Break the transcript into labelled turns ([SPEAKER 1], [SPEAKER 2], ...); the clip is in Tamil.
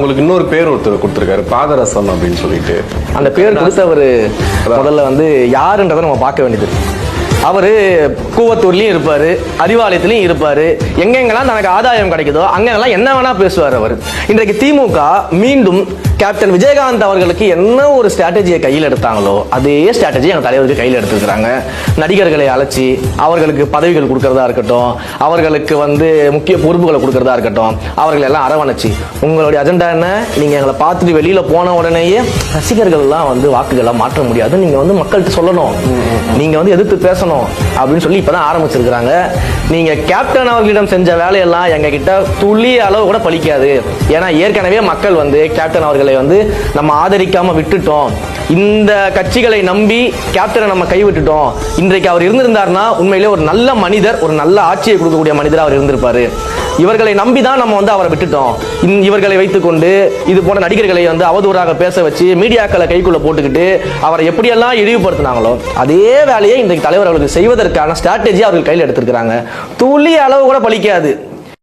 [SPEAKER 1] உங்களுக்கு இன்னொரு பேர் ஒருத்தர் கொடுத்திருக்காரு, பாதரசம் அப்படின்னு சொல்லிட்டு.
[SPEAKER 2] அந்த பேர் கொடுத்தவர் முதல்ல வந்து யாருன்றதை நம்ம பார்க்க வேண்டியது. அவரு கூவத்தூர்லயும் இருப்பாரு, அறிவாலயத்திலயும் இருப்பாரு, எங்கெங்கெல்லாம் தனக்கு ஆதாயம் கிடைக்குதோ அங்கெல்லாம் என்ன வேணா பேசுவார் அவர். இன்றைக்கு திமுக மீண்டும் கேப்டன் விஜயகாந்த் அவர்களுக்கு என்ன ஒரு ஸ்ட்ராட்டஜியை கையில் எடுத்தாங்களோ அதே ஸ்ட்ராட்டஜி எங்கள் தலைவருக்கு கையில் எடுத்துக்கிறாங்க. நடிகர்களை அழைச்சி அவர்களுக்கு பதவிகள் கொடுக்கறதா இருக்கட்டும், அவர்களுக்கு வந்து முக்கிய பொறுப்புகளை கொடுக்கறதா இருக்கட்டும், அவர்கள் எல்லாம் அரவணைச்சு உங்களுடைய அஜெண்டா என்ன, நீங்க எங்களை பார்த்துட்டு வெளியில போன உடனேயே ரசிகர்கள் எல்லாம் வந்து வாக்குகளை மாற்ற முடியாது, நீங்க வந்து மக்கள்கிட்ட சொல்லணும், நீங்க வந்து எதிர்த்து பேசணும் அப்படின்னு சொல்லி இப்பதான் ஆரம்பிச்சிருக்கிறாங்க. நீங்க கேப்டன் அவர்களிடம் செஞ்ச வேலையெல்லாம் எங்க கிட்ட துளி அளவு கூட பலிக்காது. ஏன்னா ஏற்கனவே மக்கள் வந்து கேப்டன் அவர்களை வந்து நம்ம ஆதரிக்காம விட்டுட்டோம், இந்த கட்சிகளை நம்பி கேப்டனை நம்ம கைவிட்டுட்டோம். இன்றைக்கு அவர் இருந்திருந்தார்னா உண்மையிலே ஒரு நல்ல மனிதர், ஒரு நல்ல ஆட்சியை கொடுக்கக்கூடிய மனிதர் அவர் இருந்திருப்பாரு. இவர்களை நம்பி தான் நம்ம வந்து அவரை விட்டுட்டோம். இவர்களை வைத்துக்கொண்டு இது போன்ற நடிகர்களை வந்து அவதூறாக பேச வச்சு மீடியாக்களை கைக்குள்ள போட்டுக்கிட்டு அவரை எப்படியெல்லாம் இழிவுபடுத்தினாங்களோ அதே வேலையை இன்றைக்கு தலைவர் அவர்களுக்கு செய்வதற்கான ஸ்ட்ராட்டஜி அவர்கள் கையில் எடுத்திருக்கிறாங்க. துளி அளவு கூட பலிக்காது.